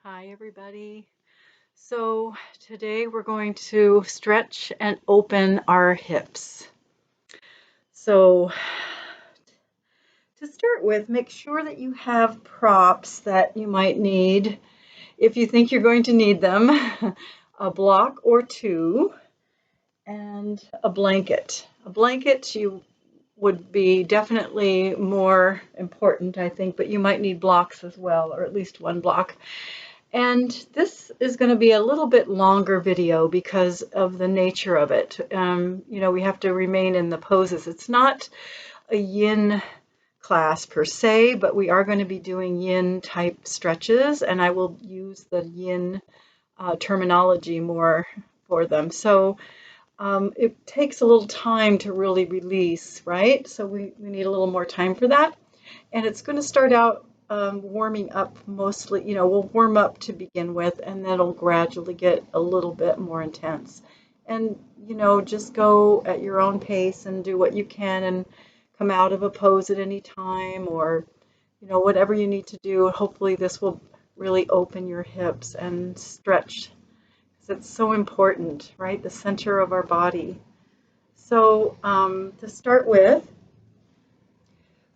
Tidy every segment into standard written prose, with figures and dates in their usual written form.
Hi, everybody. So today we're going to stretch and open our hips. So to start with, make sure that you have props that you might need if you think you're going to need them, a block or two, and a blanket. A blanket you would be definitely more important, I think, but you might need blocks as well, or at least one block. And this is going to be a little bit longer video because of the nature of it. We have to remain in the poses. It's not a yin class per se, but we are going to be doing yin type stretches, and I will use the yin terminology more for them. So it takes a little time to really release, right? So we need a little more time for that. And it's going to start out warming up mostly, we'll warm up to begin with, and then it'll gradually get a little bit more intense. And, just go at your own pace and do what you can and come out of a pose at any time or, whatever you need to do. Hopefully this will really open your hips and stretch because it's so important, right? The center of our body. So to start with,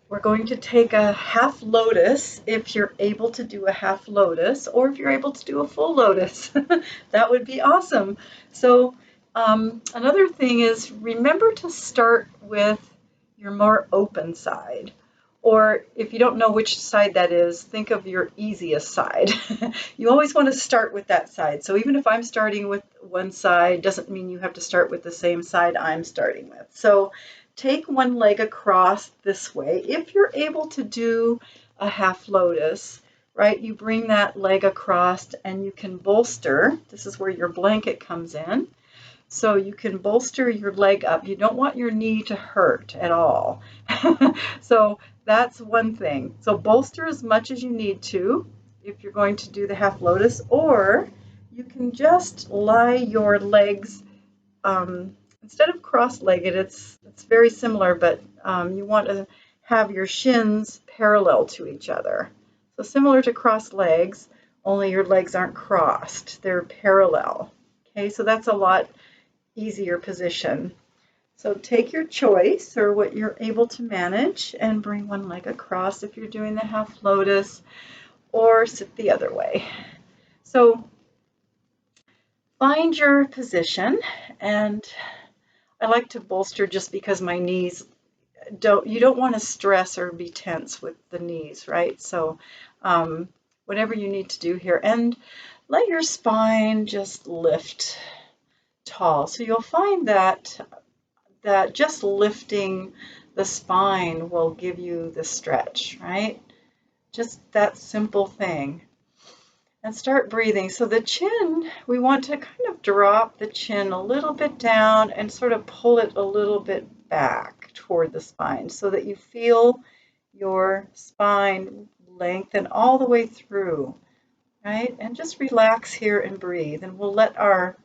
we're going to take a half lotus if you're able to do a half lotus, or if you're able to do a full lotus. That would be awesome. So another thing is remember to start with your more open side. Or if you don't know which side that is, think of your easiest side. You always want to start with that side. So even if I'm starting with one side, doesn't mean you have to start with the same side I'm starting with. So take one leg across this way. If you're able to do a half lotus, right, you bring that leg across and you can bolster. This is where your blanket comes in. So you can bolster your leg up. You don't want your knee to hurt at all. So that's one thing. So bolster as much as you need to if you're going to do the half lotus, or you can just lie your legs instead of cross-legged. It's very similar, but you want to have your shins parallel to each other. So similar to cross legs, only your legs aren't crossed. They're parallel. Okay, so that's a lot easier position. So take your choice or what you're able to manage and bring one leg across if you're doing the half lotus, or sit the other way. So find your position, and I like to bolster just because my knees you don't want to stress or be tense with the knees, right? So whatever you need to do here, and let your spine just lift tall. So you'll find that just lifting the spine will give you the stretch, right? Just that simple thing. And start breathing. So the chin, we want to kind of drop the chin a little bit down and sort of pull it a little bit back toward the spine so that you feel your spine lengthen all the way through, right? And just relax here and breathe. And we'll let our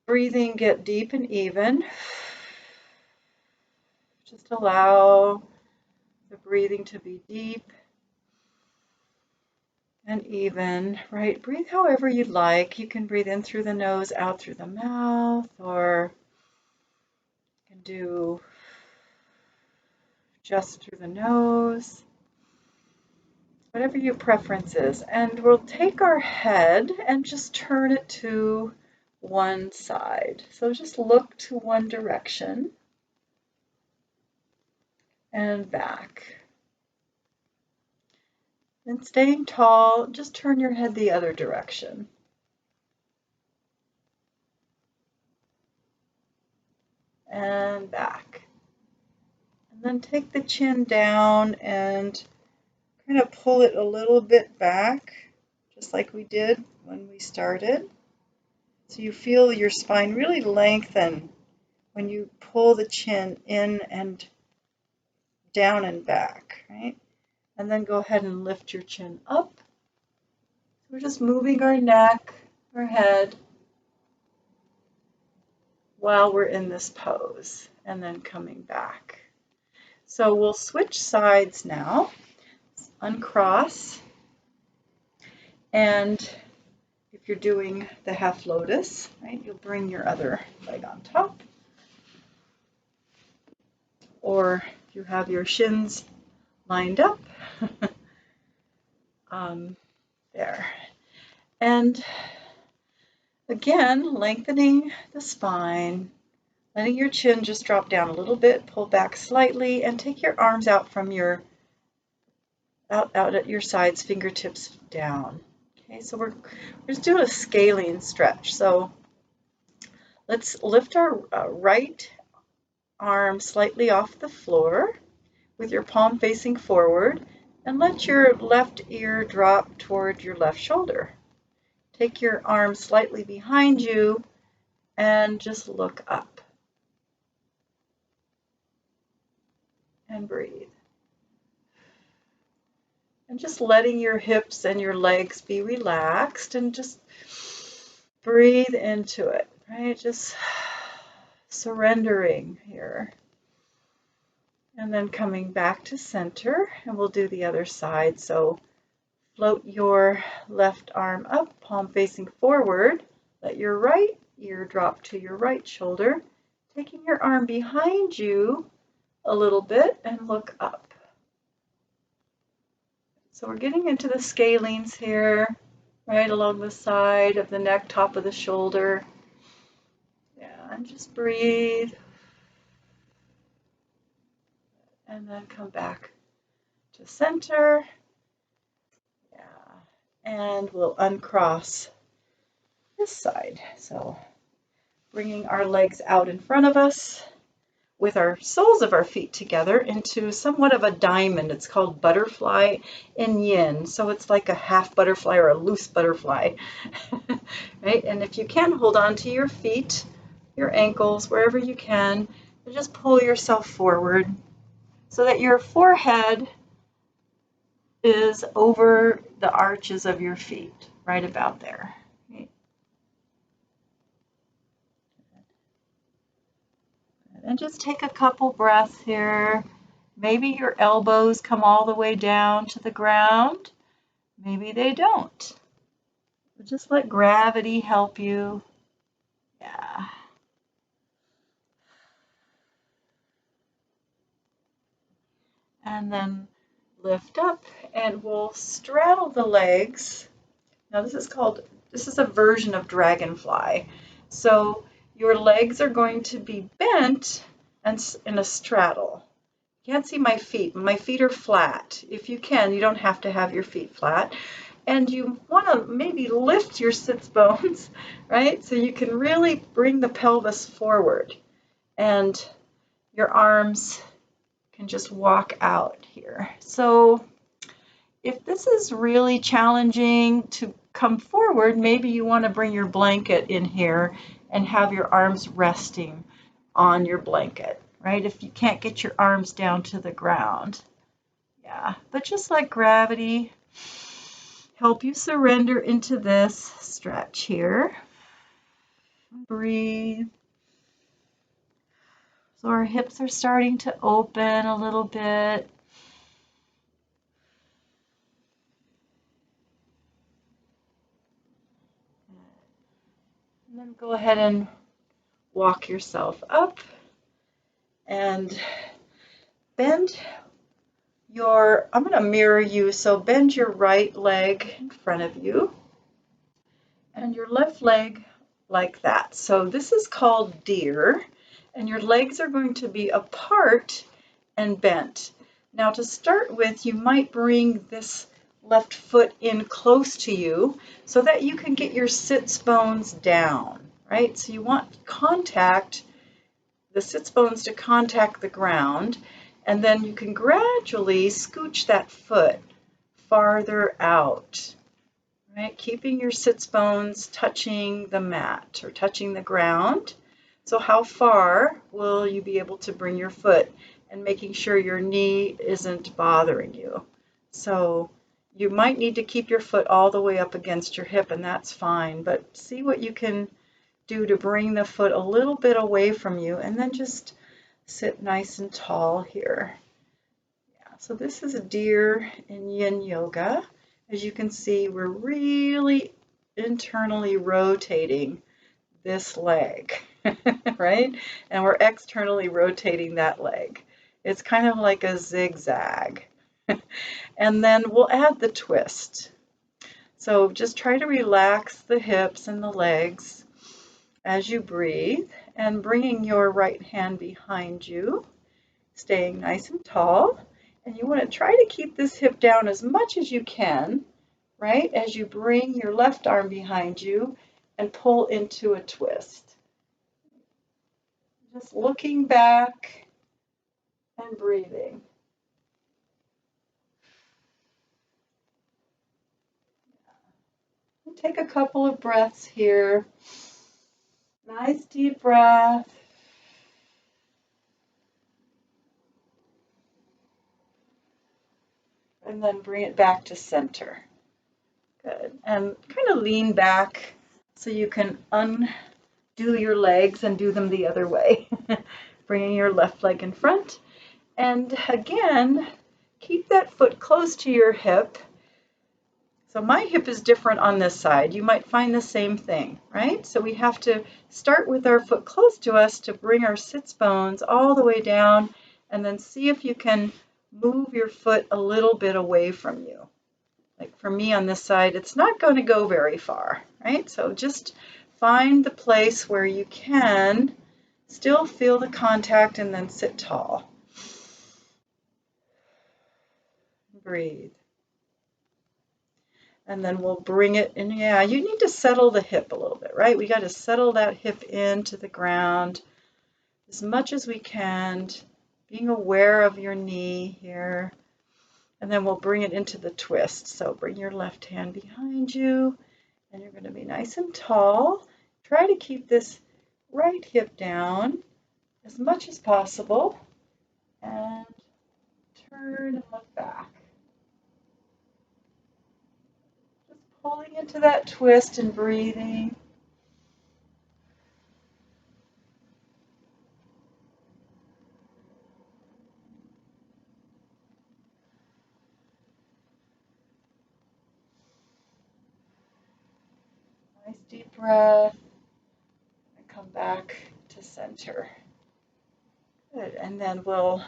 breathing get deep and even. Just allow the breathing to be deep and even, right? Breathe however you like. You can breathe in through the nose, out through the mouth, or you can do just through the nose, whatever your preference is. And we'll take our head and just turn it to one side. So just look to one direction and back. And staying tall, just turn your head the other direction. And back. And then take the chin down and kind of pull it a little bit back, just like we did when we started. So you feel your spine really lengthen when you pull the chin in and down and back, right? And then go ahead and lift your chin up. We're just moving our neck, our head, while we're in this pose, and then coming back. So we'll switch sides now. Uncross. And if you're doing the half lotus, right, you'll bring your other leg on top. Or if you have your shins lined up, there. And again, lengthening the spine, letting your chin just drop down a little bit, pull back slightly, and take your arms out from your out at your sides, fingertips down. Okay, so we're just doing a scaling stretch. So let's lift our right arm slightly off the floor with your palm facing forward, and let your left ear drop toward your left shoulder. Take your arm slightly behind you and just look up and breathe. And just letting your hips and your legs be relaxed and just breathe into it, right? Just surrendering here. And then coming back to center, and we'll do the other side. So float your left arm up, palm facing forward. Let your right ear drop to your right shoulder, taking your arm behind you a little bit and look up. So we're getting into the scalenes here, right along the side of the neck, top of the shoulder. Yeah, and just breathe. And then come back to center. Yeah, and we'll uncross this side. So bringing our legs out in front of us with our soles of our feet together into somewhat of a diamond. It's called butterfly in yin. So it's like a half butterfly or a loose butterfly, right? And if you can, hold on to your feet, your ankles, wherever you can, and just pull yourself forward so that your forehead is over the arches of your feet, right about there. Right? And just take a couple breaths here. Maybe your elbows come all the way down to the ground. Maybe they don't. But just let gravity help you. Yeah. And then lift up, and we'll straddle the legs. Now this is a version of dragonfly. So your legs are going to be bent and in a straddle. You can't see my feet. My feet are flat. If you can, you don't have to have your feet flat. And you want to maybe lift your sits bones, right? So you can really bring the pelvis forward. And your arms can just walk out here. So if this is really challenging to come forward, maybe you want to bring your blanket in here and have your arms resting on your blanket, right? If you can't get your arms down to the ground. Yeah, but just let gravity help you surrender into this stretch here. Breathe. So our hips are starting to open a little bit. And then go ahead and walk yourself up and bend I'm going to mirror you, so bend your right leg in front of you and your left leg like that. So this is called deer, and your legs are going to be apart and bent. Now to start with, you might bring this left foot in close to you so that you can get your sits bones down, right? So you want the sits bones to contact the ground, and then you can gradually scooch that foot farther out, right? Keeping your sits bones touching the mat or touching the ground. So how far will you be able to bring your foot, and making sure your knee isn't bothering you? So you might need to keep your foot all the way up against your hip, and that's fine, but see what you can do to bring the foot a little bit away from you, and then just sit nice and tall here. Yeah, so this is a deer in yin yoga. As you can see, we're really internally rotating this leg, right? And we're externally rotating that leg. It's kind of like a zigzag. And then we'll add the twist. So just try to relax the hips and the legs as you breathe, and bringing your right hand behind you, staying nice and tall. And you want to try to keep this hip down as much as you can, right? As you bring your left arm behind you and pull into a twist. Just looking back and breathing. Take a couple of breaths here. Nice deep breath. And then bring it back to center. Good. And kind of lean back so you can undo your legs and do them the other way. Bringing your left leg in front. And again, keep that foot close to your hip. So my hip is different on this side. You might find the same thing, right? So we have to start with our foot close to us to bring our sits bones all the way down, and then see if you can move your foot a little bit away from you. Like for me on this side, it's not going to go very far, right? So just find the place where you can still feel the contact and then sit tall. Breathe. And then we'll bring it in. Yeah, you need to settle the hip a little bit, right? We got to settle that hip into the ground as much as we can, being aware of your knee here. And then we'll bring it into the twist. So bring your left hand behind you, and you're going to be nice and tall. Try to keep this right hip down as much as possible, and turn and look back. Pulling into that twist and breathing. Nice deep breath. And come back to center. Good. And then we'll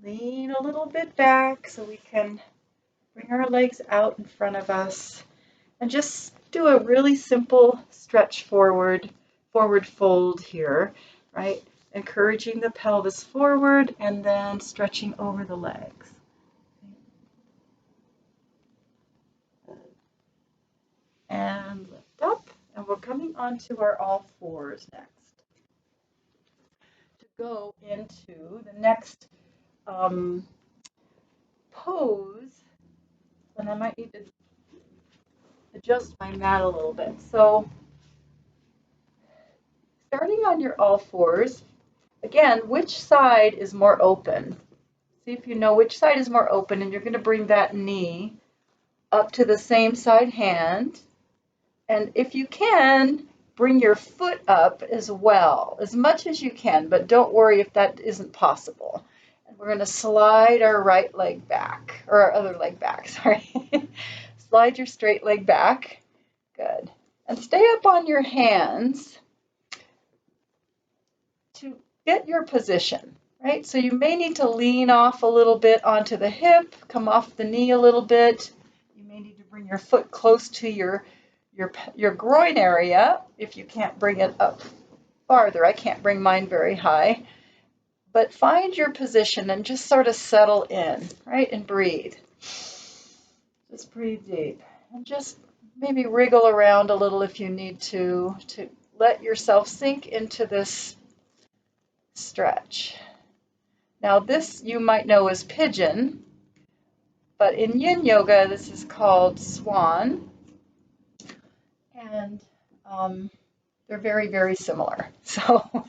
lean a little bit back so we can bring our legs out in front of us. And just do a really simple stretch forward fold here, right? Encouraging the pelvis forward and then stretching over the legs. And lift up, and we're coming onto our all fours next. To go into the next pose, and I might need to adjust my mat a little bit. So starting on your all fours, again, which side is more open? See if you know which side is more open, and you're going to bring that knee up to the same side hand. And if you can, bring your foot up as well, as much as you can, but don't worry if that isn't possible. And we're going to slide our right leg back, or our other leg back, sorry. Slide your straight leg back. Good. And stay up on your hands to get your position, right? So you may need to lean off a little bit onto the hip, come off the knee a little bit. You may need to bring your foot close to your groin area if you can't bring it up farther. I can't bring mine very high. But find your position and just sort of settle in, right? And breathe. Just breathe deep. And just maybe wriggle around a little if you need to let yourself sink into this stretch. Now this you might know as pigeon, but in yin yoga this is called swan. And they're very, very similar. So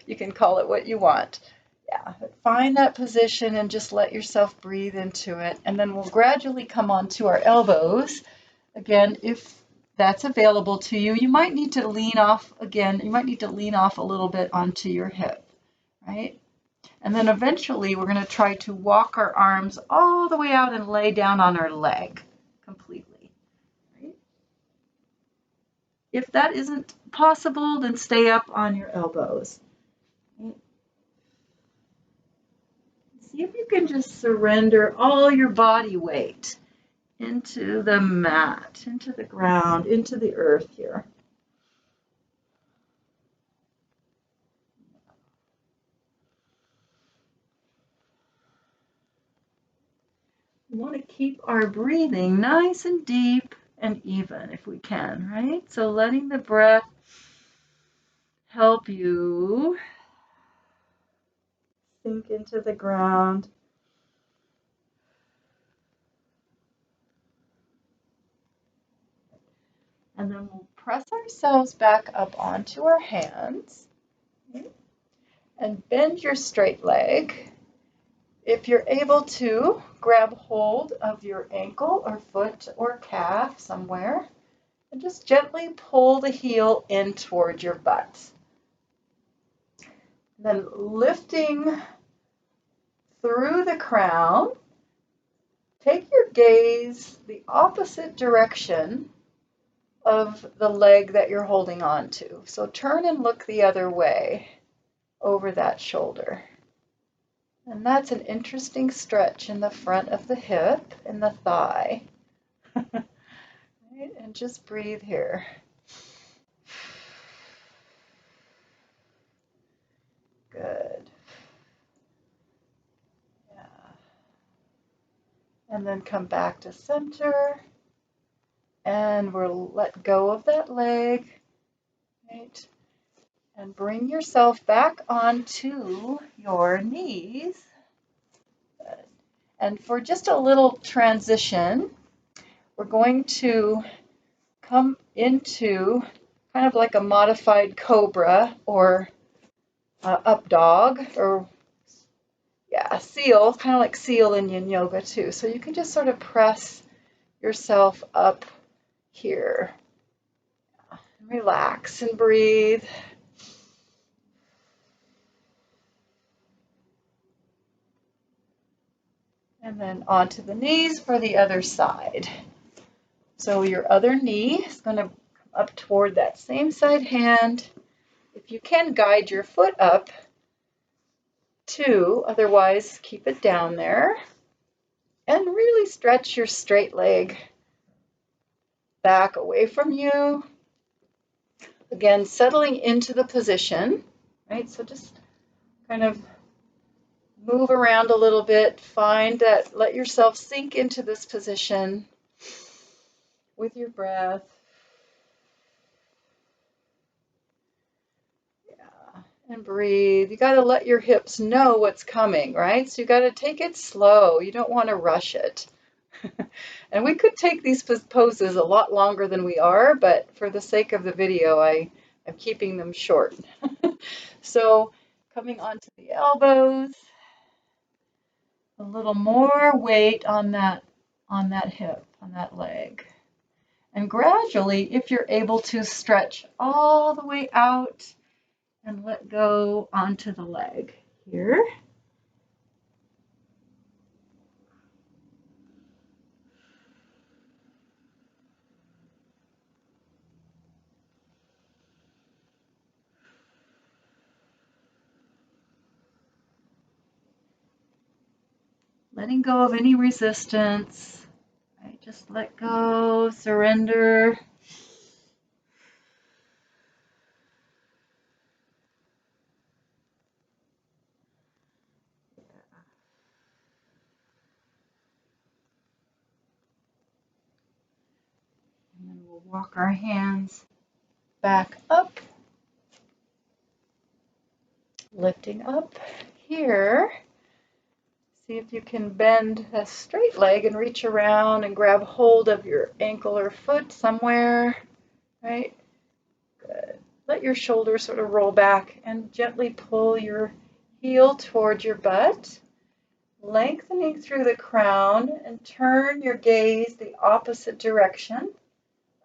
you can call it what you want. Yeah, find that position and just let yourself breathe into it. And then we'll gradually come onto our elbows. Again, if that's available to you, you might need to lean off again. You might need to lean off a little bit onto your hip, right? And then eventually we're going to try to walk our arms all the way out and lay down on our leg. completely, right? If that isn't possible, then stay up on your elbows. Right? See if you can just surrender all your body weight into the mat, into the ground, into the earth here. We want to keep our breathing nice and deep and even if we can, right? So letting the breath help you sink into the ground. And then we'll press ourselves back up onto our hands, okay? And bend your straight leg. If you're able to, grab hold of your ankle or foot or calf somewhere and just gently pull the heel in toward your butt. Then lifting through the crown, take your gaze the opposite direction of the leg that you're holding on to. So turn and look the other way over that shoulder. And that's an interesting stretch in the front of the hip and the thigh. Right? And just breathe here. Good. Yeah. And then come back to center. And we'll let go of that leg. Right? And bring yourself back onto your knees. Good. And for just a little transition, we're going to come into kind of like a modified cobra or up dog, or yeah, seal, kind of like seal in yin yoga too. So you can just sort of press yourself up here. Relax and breathe. And then onto the knees for the other side. So your other knee is going to come up toward that same side hand. If you can, guide your foot up too, otherwise keep it down there. And really stretch your straight leg back away from you. Again, settling into the position, right? So just kind of move around a little bit. Find that, let yourself sink into this position with your breath. Yeah, and breathe. You got to let your hips know what's coming, right? So you got to take it slow. You don't want to rush it. And we could take these poses a lot longer than we are, but for the sake of the video, I'm keeping them short. So coming onto the elbows, a little more weight on that hip, on that leg. And gradually, if you're able to, stretch all the way out and let go onto the leg here. Letting go of any resistance. Right? Just let go, surrender. And then we'll walk our hands back up, lifting up here. See if you can bend a straight leg and reach around and grab hold of your ankle or foot somewhere, right? Good. Let your shoulders sort of roll back and gently pull your heel towards your butt, lengthening through the crown, and turn your gaze the opposite direction,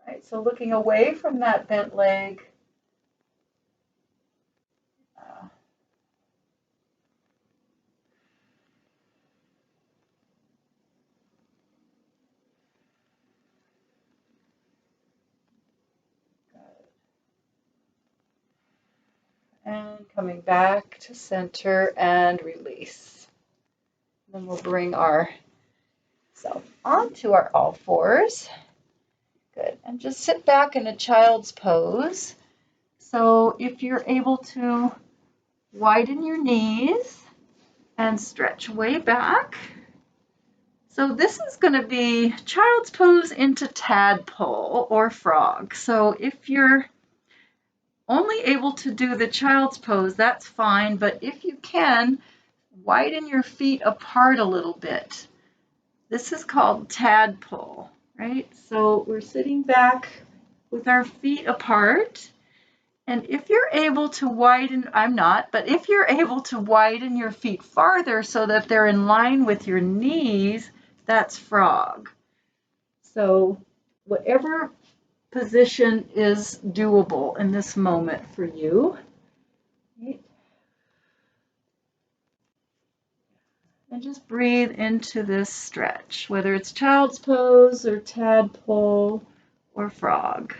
right? So looking away from that bent leg. And coming back to center and release. Then we'll bring ourselves onto our all fours. Good. And just sit back in a child's pose. So if you're able to widen your knees and stretch way back. So this is going to be child's pose into tadpole or frog. So if you're only able to do the child's pose, that's fine. But if you can, widen your feet apart a little bit. This is called tadpole, right? So we're sitting back with our feet apart. And if you're able to widen, I'm not, but if you're able to widen your feet farther so that they're in line with your knees, that's frog. So whatever position is doable in this moment for you. And just breathe into this stretch, whether it's child's pose or tadpole or frog.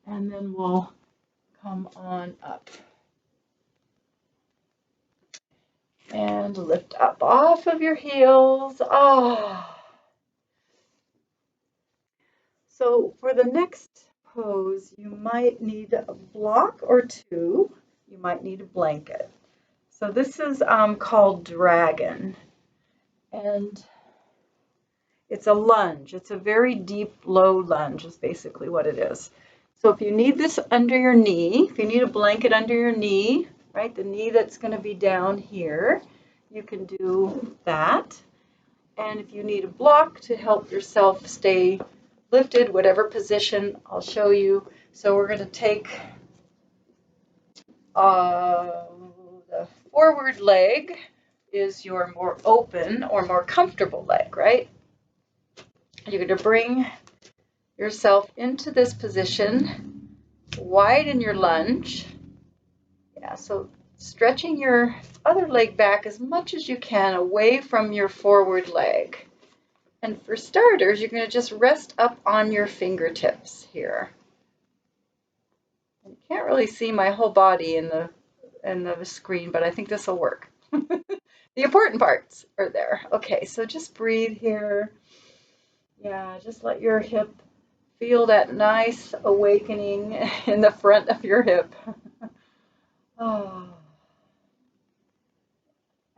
And then we'll come on up. And lift up off of your heels. So for the next pose, you might need a block or two. You might need a blanket. So this is called dragon. And it's a lunge. It's a very deep, low lunge is basically what it is. So if you need this under your knee, if you need a blanket under your knee, right, the knee that's going to be down here, you can do that. And if you need a block to help yourself stay lifted, whatever position, I'll show you. So we're going to take the forward leg is your more open or more comfortable leg, right? You're going to bring yourself into this position, widen your lunge. Yeah, so stretching your other leg back as much as you can away from your forward leg. And for starters, you're going to just rest up on your fingertips here. You can't really see my whole body in the screen, but I think this will work. The important parts are there. Okay, so just breathe here. Yeah, just let your hip feel that nice awakening in the front of your hip. Oh.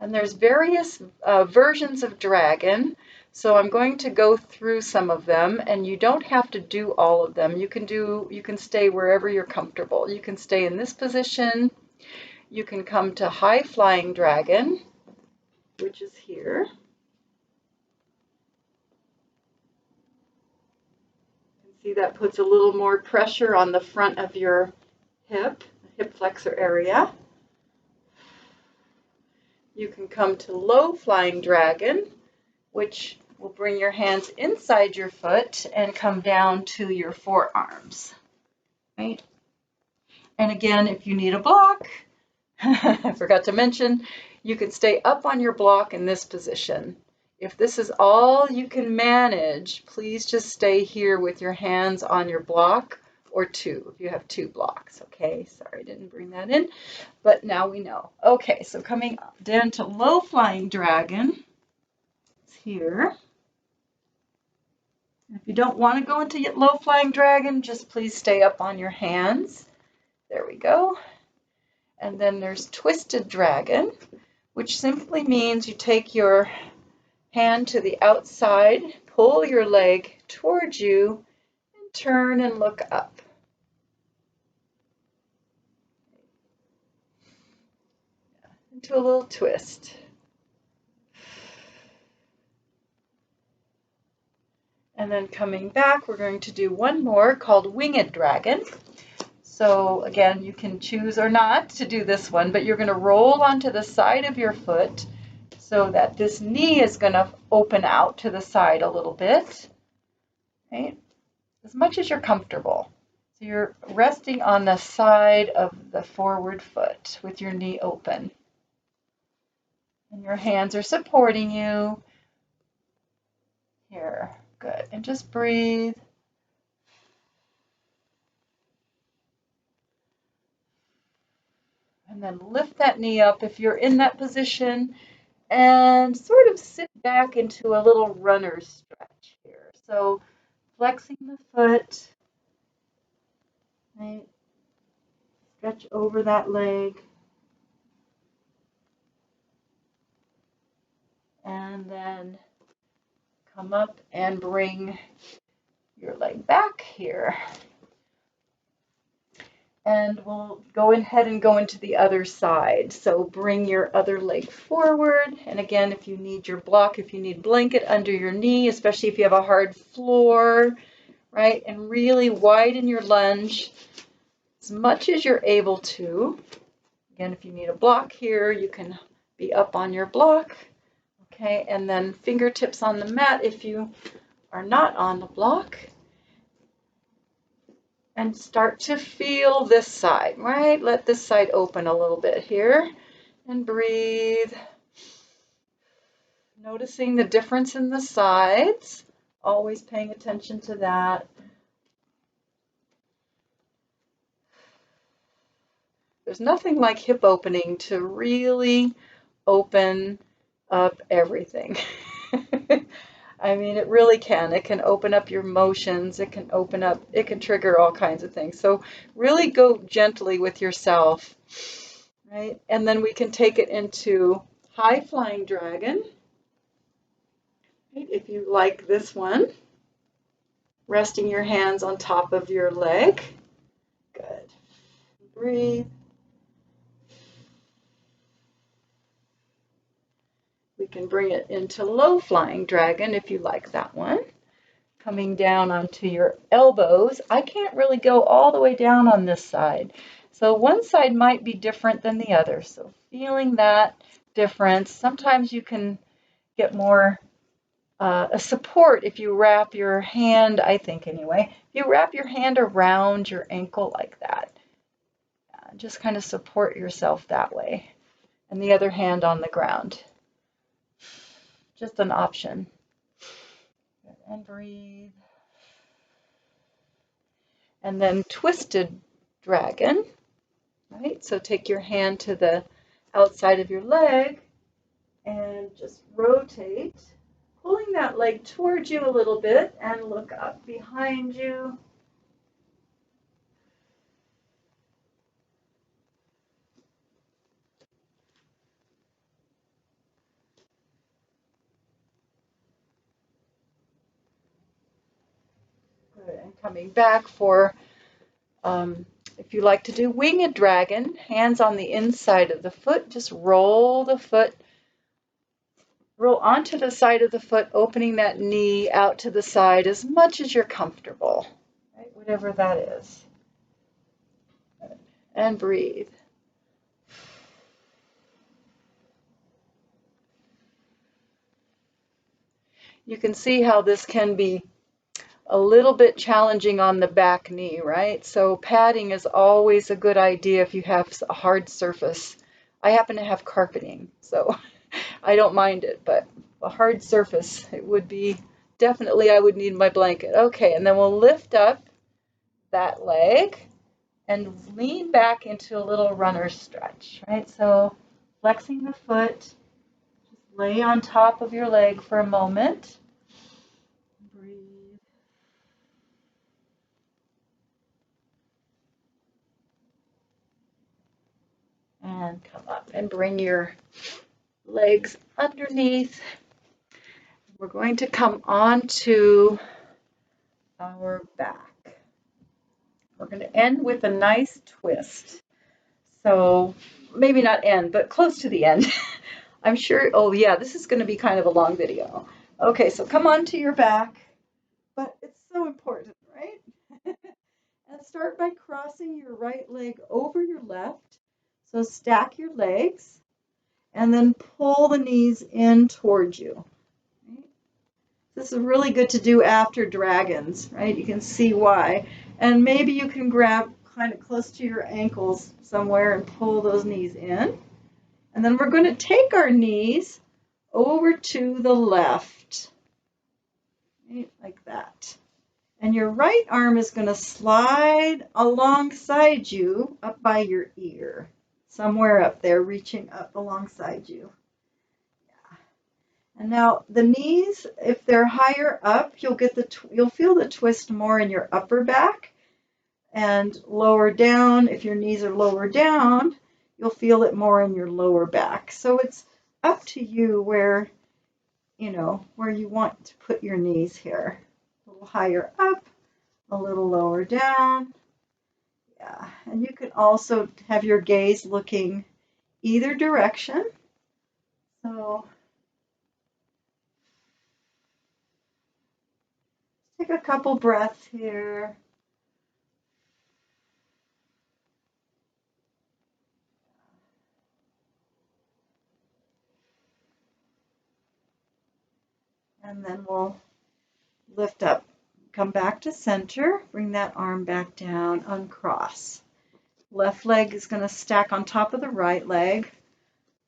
And there's various versions of dragon. So I'm going to go through some of them, and you don't have to do all of them. You can stay wherever you're comfortable. You can stay in this position. You can come to high flying dragon, which is here. You can see that puts a little more pressure on the front of your hip flexor area. You can come to low flying dragon, which will bring your hands inside your foot and come down to your forearms, right? And again, if you need a block, I forgot to mention, you can stay up on your block in this position. If this is all you can manage, please just stay here with your hands on your block or two, if you have two blocks, okay? Sorry, I didn't bring that in, but now we know. Okay, so coming down to low flying dragon, it's here. If you don't want to go into low flying dragon, just please stay up on your hands. There we go. And then there's twisted dragon, which simply means you take your hand to the outside, pull your leg towards you, and turn and look up. Into a little twist. And then coming back, we're going to do one more called winged dragon. So again, you can choose or not to do this one, but you're going to roll onto the side of your foot so that this knee is going to open out to the side a little bit, right? As much as you're comfortable. So you're resting on the side of the forward foot with your knee open. And your hands are supporting you. Here, good. And just breathe. And then lift that knee up if you're in that position and sort of sit back into a little runner stretch here. So flexing the foot, right? Stretch over that leg. And then come up and bring your leg back here. And we'll go ahead and go into the other side. So bring your other leg forward. And again, if you need your block, if you need blanket under your knee, especially if you have a hard floor, right? And really widen your lunge as much as you're able to. Again, if you need a block here, you can be up on your block. Okay, and then fingertips on the mat if you are not on the block. And start to feel this side, right? Let this side open a little bit here and breathe. Noticing the difference in the sides, always paying attention to that. There's nothing like hip opening to really open up everything. I mean, it really can. It can open up your emotions. It can trigger all kinds of things. So really go gently with yourself, right? And then we can take it into high flying dragon, right? If you like this one, resting your hands on top of your leg. Good. Breathe. We can bring it into low flying dragon if you like that one. Coming down onto your elbows. I can't really go all the way down on this side. So one side might be different than the other. So feeling that difference. Sometimes you can get more a support if you wrap your hand, I think anyway, if you wrap your hand around your ankle like that. Just kind of support yourself that way. And the other hand on the ground. Just an option. And breathe. And then twisted dragon, right? So take your hand to the outside of your leg and just rotate, pulling that leg towards you a little bit and look up behind you. Good. And coming back for if you like to do winged dragon, hands on the inside of the foot, just roll the foot, roll onto the side of the foot, opening that knee out to the side as much as you're comfortable, right? Whatever that is. And breathe. You can see how this can be a little bit challenging on the back knee, right? So padding is always a good idea if you have a hard surface. I happen to have carpeting, so I don't mind it, but a hard surface, it would be definitely, I would need my blanket. Okay, and then we'll lift up that leg and lean back into a little runner stretch, right? So flexing the foot, just lay on top of your leg for a moment. Breathe. And come up and bring your legs underneath. We're going to come onto our back. We're going to end with a nice twist. So maybe not end, but close to the end. I'm sure, oh yeah, this is going to be kind of a long video. Okay, so come onto your back, but it's so important, right? And start by crossing your right leg over your left. So stack your legs and then pull the knees in towards you. Right? This is really good to do after dragons, right? You can see why. And maybe you can grab kind of close to your ankles somewhere and pull those knees in. And then we're going to take our knees over to the left, right? Like that. And your right arm is going to slide alongside you up by your ear. somewhere up there, reaching up alongside you. And now the knees, if they're higher up, you'll feel the twist more in your upper back, and lower down, if your knees are lower down, you'll feel it more in your lower back. So it's up to you where you want to put your knees here. A little higher up, a little lower down. Yeah, and you can also have your gaze looking either direction. So take a couple breaths here. And then we'll lift up, come back to center, bring that arm back down, uncross. Left leg is going to stack on top of the right leg.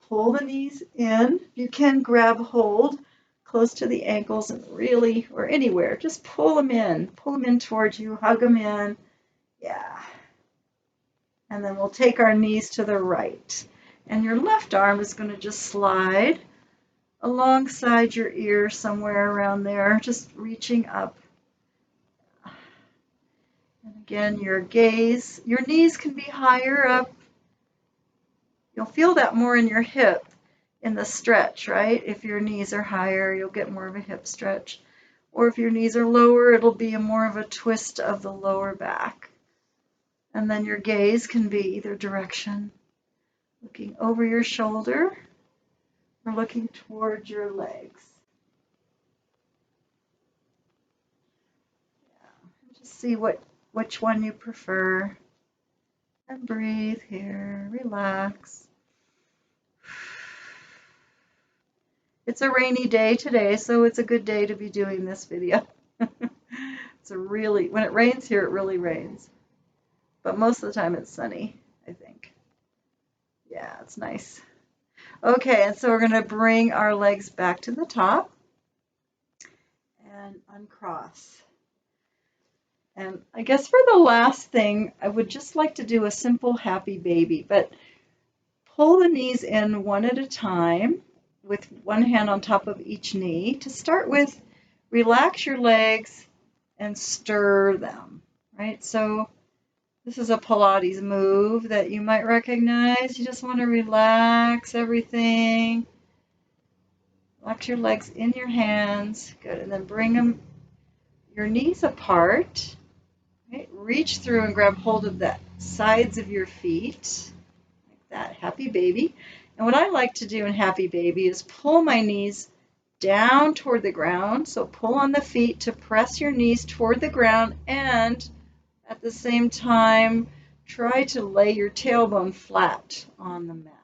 Pull the knees in. You can grab hold close to the ankles and really, or anywhere, just pull them in. Pull them in towards you, hug them in. Yeah. And then we'll take our knees to the right. And your left arm is going to just slide alongside your ear somewhere around there, just reaching up. And again, your gaze, your knees can be higher up. You'll feel that more in your hip in the stretch, right? If your knees are higher, you'll get more of a hip stretch. Or if your knees are lower, it'll be more of a twist of the lower back. And then your gaze can be either direction, looking over your shoulder or looking towards your legs. Yeah. Just see which one you prefer. And breathe here, relax. It's a rainy day today, so it's a good day to be doing this video. When it rains here, it really rains. But most of the time it's sunny, I think. Yeah, it's nice. Okay, and so we're going to bring our legs back to the top and uncross. And I guess for the last thing, I would just like to do a simple happy baby, but pull the knees in one at a time with one hand on top of each knee. To start with, relax your legs and stir them, right? So this is a Pilates move that you might recognize. You just want to relax everything. Relax your legs in your hands. Good. And then bring your knees apart. Right? Reach through and grab hold of the sides of your feet. Like that. Happy baby. And what I like to do in happy baby is pull my knees down toward the ground. So pull on the feet to press your knees toward the ground, and at the same time, try to lay your tailbone flat on the mat.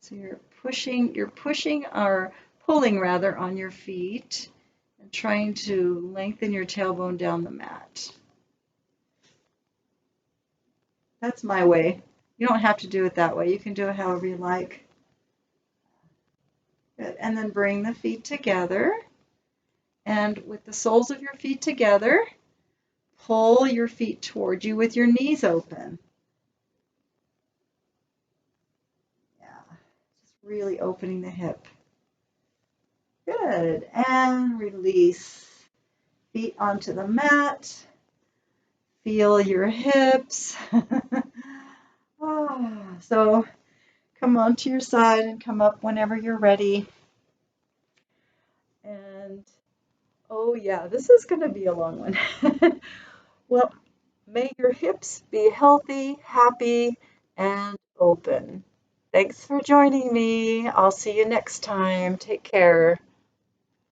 So you're pushing or pulling rather on your feet and trying to lengthen your tailbone down the mat. That's my way. You don't have to do it that way. You can do it however you like. Good. And then bring the feet together. And with the soles of your feet together, pull your feet toward you with your knees open. Yeah, just really opening the hip. Good. And release. Feet onto the mat. Feel your hips. So come onto your side and come up whenever you're ready. And oh yeah, this is going to be a long one. Well, may your hips be healthy, happy, and open. Thanks for joining me. I'll see you next time. Take care.